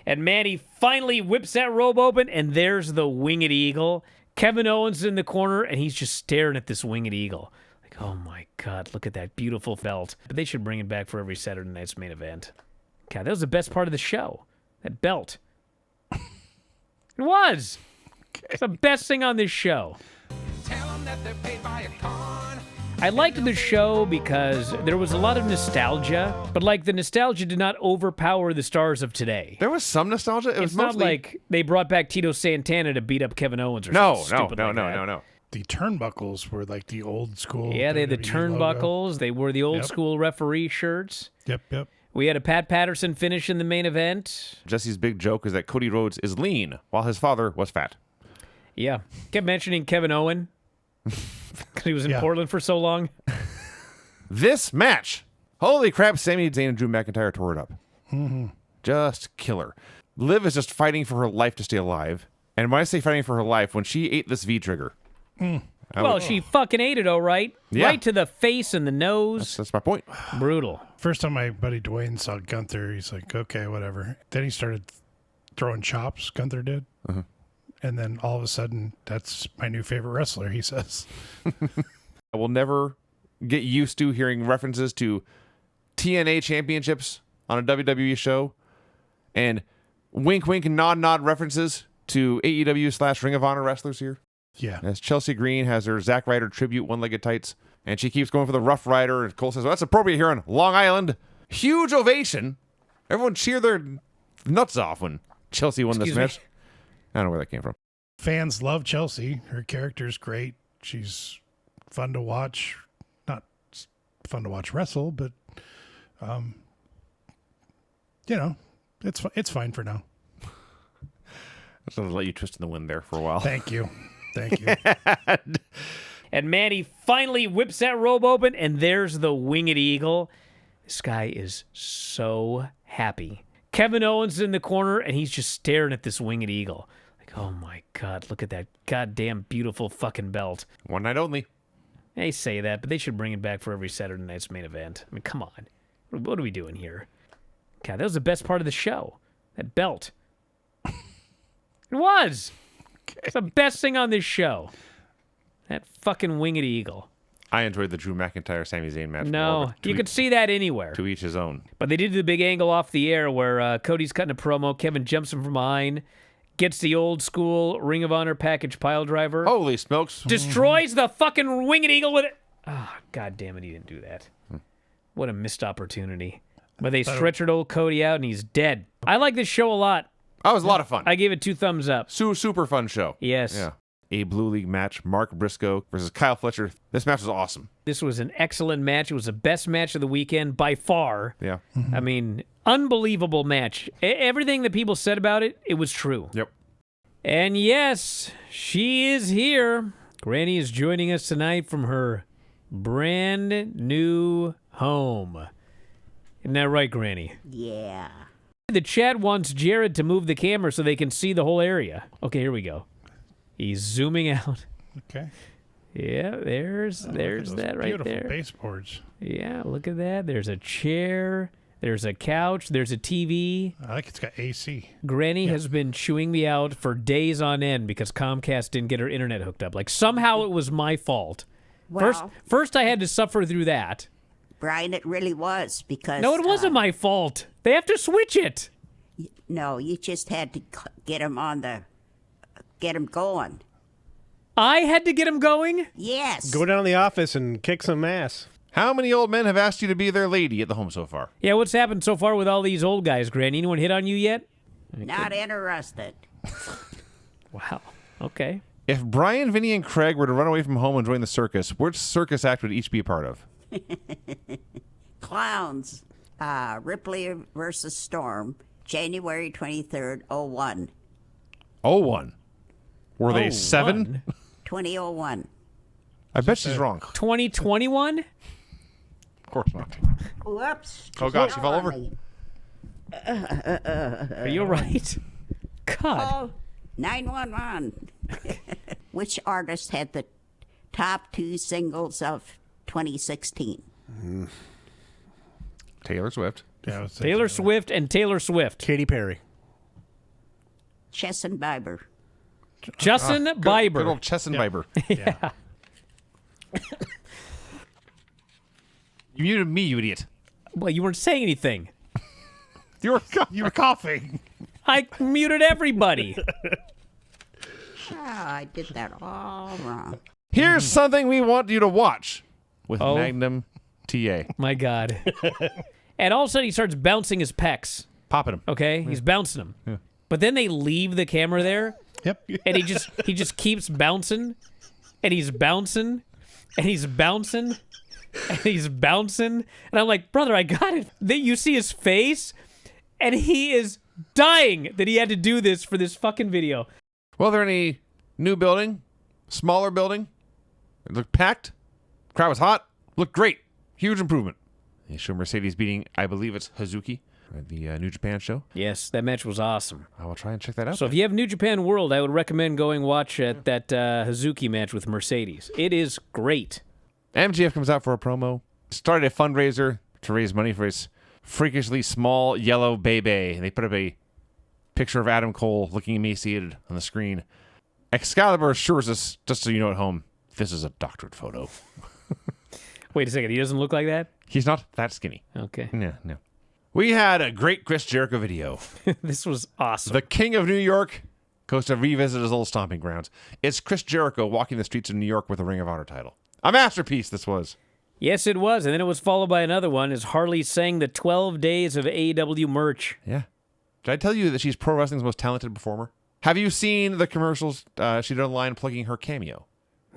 And Manny finally whips that robe open, and there's the winged eagle. Kevin Owens in the corner, and he's just staring at this winged eagle. Like, oh my God, look at that beautiful belt. But they should bring it back for every Saturday night's main event. God, that was the best part of the show. That belt. It was. Okay. It's the best thing on this show. Tell them that they're paid by a con. I liked the show because there was a lot of nostalgia, but like the nostalgia did not overpower the stars of today. There was some nostalgia. It was mostly... not like they brought back Tito Santana to beat up Kevin Owens or something stupid like that. No. The turnbuckles were like the old school. Yeah, they had the WWE turnbuckles. logo. They wore the old school referee shirts. Yep. We had a Pat Patterson finish in the main event. Jesse's big joke is that Cody Rhodes is lean while his father was fat. Yeah. Kept mentioning Kevin Owen because he was in Portland for so long. This match. Holy crap, Sami Zayn and Drew McIntyre tore it up. Mm-hmm. Just killer. Liv is just fighting for her life to stay alive. And when I say fighting for her life, when she ate this V-trigger. Well, she fucking ate it, all right. Yeah. Right to the face and the nose. That's my point. Brutal. First time my buddy Dwayne saw Gunther, he's like, okay, whatever. Then he started throwing chops, Gunther did. Uh-huh. And then all of a sudden, that's my new favorite wrestler, he says. I will never get used to hearing references to TNA championships on a WWE show and wink, wink, nod, nod references to AEW / Ring of Honor wrestlers here. Yeah. As Chelsea Green has her Zack Ryder tribute one-legged tights, and she keeps going for the Rough Rider, and Cole says, well, that's appropriate here on Long Island. Huge ovation. Everyone cheered their nuts off when Chelsea won this match. I don't know where that came from. Fans love Chelsea. Her character's great. She's fun to watch. Not fun to watch wrestle, but, it's fine for now. I was going to let you twist in the wind there for a while. Thank you. Thank you. And Manny finally whips that robe open, and there's the winged eagle. This guy is so happy. Kevin Owens in the corner, and he's just staring at this winged eagle. Like, oh my God, look at that goddamn beautiful fucking belt. One night only. They say that, but they should bring it back for every Saturday night's main event. I mean, come on. What are we doing here? God, that was the best part of the show. That belt. It was. Okay. It's the best thing on this show. That fucking winged eagle. I enjoyed the Drew McIntyre Sami Zayn match. No, you could see that anywhere. To each his own. But they did the big angle off the air where Cody's cutting a promo. Kevin jumps him from behind, gets the old school Ring of Honor package pile driver. Holy smokes. Destroys the fucking winged eagle with it. Oh, God damn it, he didn't do that. What a missed opportunity. But they stretchered old Cody out, and he's dead. I like this show a lot. Oh, it was a lot of fun. I gave it 2 thumbs up. Super fun show. Yes. Yeah. A Blue League match, Mark Briscoe versus Kyle Fletcher. This match was awesome. This was an excellent match. It was the best match of the weekend by far. Yeah. I mean, unbelievable match. Everything that people said about it, it was true. Yep. And yes, she is here. Granny is joining us tonight from her brand new home. Isn't that right, Granny? Yeah. The chat wants Jared to move the camera so they can see the whole area. Okay, here we go. He's zooming out. Okay. Yeah, there's that right beautiful there. Baseboards. Yeah, look at that. There's a chair. There's a couch. There's a TV. I think it's got AC. Granny has been chewing me out for days on end because Comcast didn't get her internet hooked up. Like, somehow it was my fault. Well, First I had to suffer through that. Brian, it really was because... No, it wasn't my fault. They have to switch it. No, you just had to get him going. I had to get him going? Yes. Go down to the office and kick some ass. How many old men have asked you to be their lady at the home so far? Yeah, what's happened so far with all these old guys, Granny? Anyone hit on you yet? Not interested. Wow. Okay. If Bryan, Vinny, and Craig were to run away from home and join the circus, which circus act would each be a part of? Clowns. Ripley versus Storm, January 23rd, 01. 01. Were they 7? 2001. I bet she's wrong. 2021? Of course not. Whoops. Oh, God, she fell over? Are you all right? God. Oh, 911. Which artist had the top 2 singles of 2016? Taylor Swift. Yeah, Taylor Swift and Taylor Swift. Katy Perry. Chesson Biber. Justin Bieber. Good old Chesson Bieber. Yeah. You muted me, you idiot. Well, you weren't saying anything. You You were coughing. I muted everybody. Oh, I did that all wrong. Here's something we want you to watch with Oh. Magnum TA. My God. And all of a sudden he starts bouncing his pecs. Popping him. Okay, he's bouncing them. But then they leave the camera there, Yep. and he just keeps bouncing, and he's bouncing, and he's bouncing, and he's bouncing, and I'm like, brother, I got it. Then you see his face, and he is dying that he had to do this for this fucking video. Well, they're in a new building, smaller building. It looked packed. Crowd was hot. Looked great. Huge improvement. They show Mercedes beating, I believe it's Hazuki at the New Japan show. Yes, that match was awesome. I will try and check that out. So if you have New Japan World, I would recommend going watch that Hazuki match with Mercedes. It is great. MGF comes out for a promo. Started a fundraiser to raise money for his freakishly small yellow baby. And they put up a picture of Adam Cole looking emaciated on the screen. Excalibur assures us, just so you know at home, this is a doctored photo. Wait a second, he doesn't look like that? He's not that skinny. Okay. No. We had a great Chris Jericho video. This was awesome. The King of New York goes to revisit his old stomping grounds. It's Chris Jericho walking the streets of New York with a Ring of Honor title. A masterpiece this was. Yes, it was. And then it was followed by another one as Harley sang the 12 days of AEW merch. Yeah. Did I tell you that she's pro wrestling's most talented performer? Have you seen the commercials she did online plugging her cameo?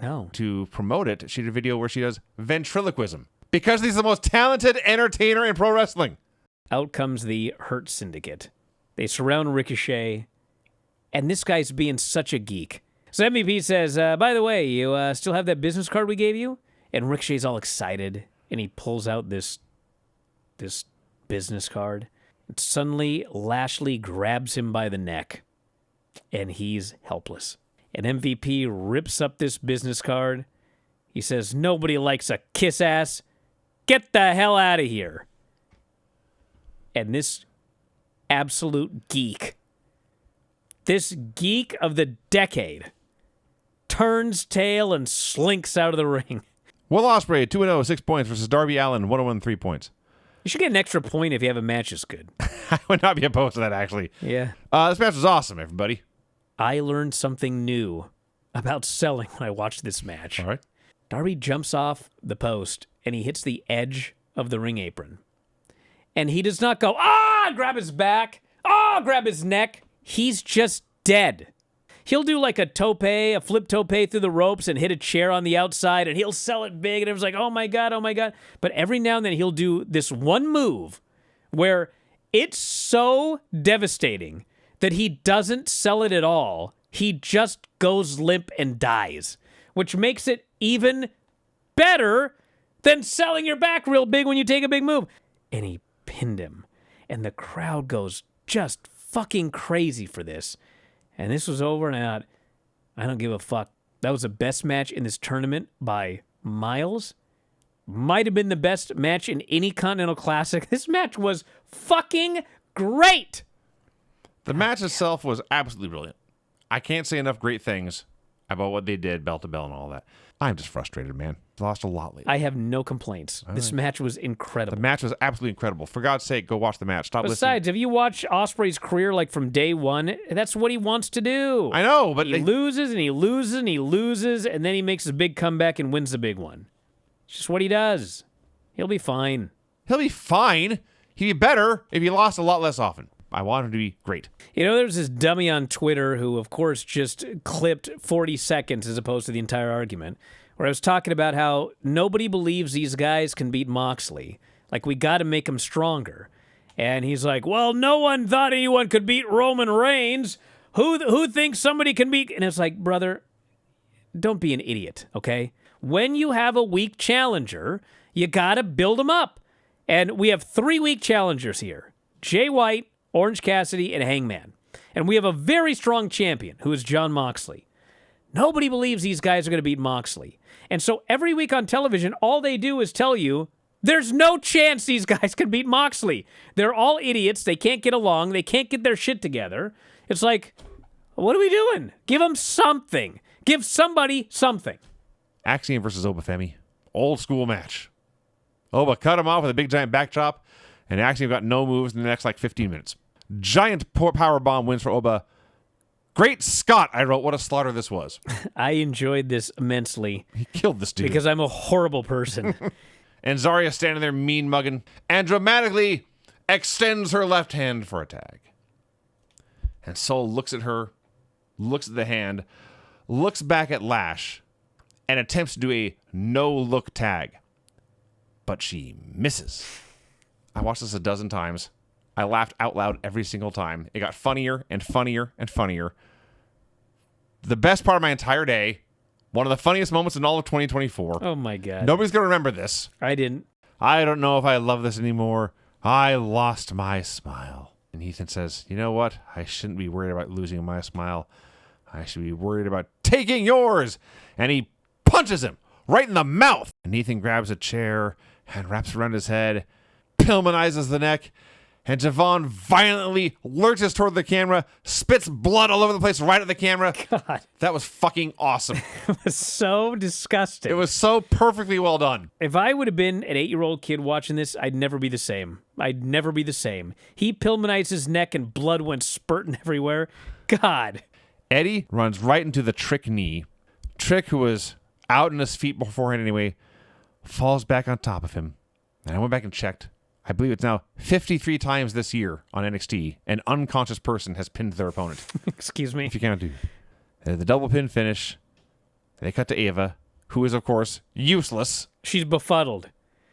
No. To promote it, she did a video where she does ventriloquism. Because he's the most talented entertainer in pro wrestling. Out comes the Hurt Syndicate. They surround Ricochet, and this guy's being such a geek. So MVP says, by the way, you still have that business card we gave you? And Ricochet's all excited, and he pulls out this business card. And suddenly, Lashley grabs him by the neck, and he's helpless. And MVP rips up this business card. He says, nobody likes a kiss ass. Get the hell out of here. And this absolute geek, this geek of the decade, turns tail and slinks out of the ring. Will Ospreay, 2-0, 6 points versus Darby Allin, 101, 3 points. You should get an extra point if you have a match that's good. I would not be opposed to that, actually. Yeah. This match was awesome, everybody. I learned something new about selling when I watched this match. All right. Darby jumps off the post, and he hits the edge of the ring apron. And he does not go, grab his back, grab his neck. He's just dead. He'll do like a flip tope through the ropes and hit a chair on the outside, and he'll sell it big, and everyone's like, oh my God. But every now and then he'll do this one move where it's so devastating that he doesn't sell it at all. He just goes limp and dies, which makes it even better than selling your back real big when you take a big move. And he pinned him, and the crowd goes just fucking crazy for this. And this was over, and I thought, I don't give a fuck. That was the best match in this tournament by miles. Might have been the best match in any Continental Classic. This match was fucking great. The match itself was absolutely brilliant. I can't say enough great things about what they did, bell to bell and all that. I'm just frustrated, man. Lost a lot lately. I have no complaints. This match was incredible. The match was absolutely incredible. For God's sake, go watch the match. Stop Besides, if you watch Ospreay's career like from day one, that's what he wants to do. listening. I know, but He loses and he loses and he loses, and then he makes a big comeback and wins the big one. It's just what he does. He'll be fine. he'll be fine. He'd be better if he lost a lot less often. I want him to be great. You know, there's this dummy on Twitter who, of course, just clipped 40 seconds as opposed to the entire argument, where I was talking about how nobody believes these guys can beat Moxley. Like, we got to make them stronger. And he's like, well, no one thought anyone could beat Roman Reigns. Who thinks somebody can beat... And it's like, brother, don't be an idiot, okay? When you have a weak challenger, you got to build them up. And we have 3 weak challengers here. Jay White, Orange Cassidy, and Hangman. And we have a very strong champion, who is Jon Moxley. Nobody believes these guys are going to beat Moxley. And so every week on television, all they do is tell you, there's no chance these guys can beat Moxley. They're all idiots. They can't get along. They can't get their shit together. It's like, What are we doing? Give them something. Give somebody something. Axiom versus Obafemi. Old school match. Oba cut him off with a big giant back chop, and Axiom got no moves in the next 15 minutes. Giant power bomb wins for Oba. Great Scott, I wrote. What a slaughter this was. I enjoyed this immensely. He killed this dude. Because I'm a horrible person. And Zarya standing there mean mugging and dramatically extends her left hand for a tag. And Sol looks at her, looks at the hand, looks back at Lash, and attempts to do a no-look tag. But she misses. I watched this a dozen times. I laughed out loud every single time. It got funnier and funnier and funnier. The best part of my entire day, one of the funniest moments in all of 2024. Oh, my God. Nobody's going to remember this. I didn't. I don't know if I love this anymore. I lost my smile. And Ethan says, you know what? I shouldn't be worried about losing my smile. I should be worried about taking yours. And he punches him right in the mouth. And Ethan grabs a chair and wraps around his head, Pillmanizes the neck, and Javon violently lurches toward the camera, spits blood all over the place right at the camera. God. That was fucking awesome. It was so disgusting. It was so perfectly well done. If I would have been an 8-year-old kid watching this, I'd never be the same. I'd never be the same. He Pillmanized his neck and blood went spurting everywhere. God. Eddie runs right into the Trick knee. Trick, who was out on his feet beforehand anyway, falls back on top of him. And I went back and checked. I believe it's now 53 times this year on NXT, an unconscious person has pinned their opponent. Excuse me. If you can't do. The double pin finish. They cut to Ava, who is, of course, useless. She's befuddled.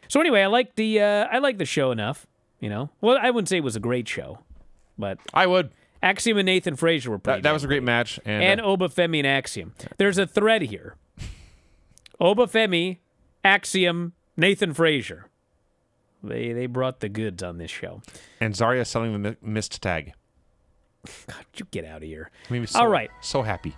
So anyway, I like the show enough, you know. Well, I wouldn't say it was a great show, but I would. Axiom and Nathan Frazier were pretty That was a great match. And Obafemi and Axiom. There's a thread here. Obafemi, Axiom, Nathan Frazier. They brought the goods on this show. And Zarya selling the missed tag. God, you get out of here. Made me so, All right. So happy.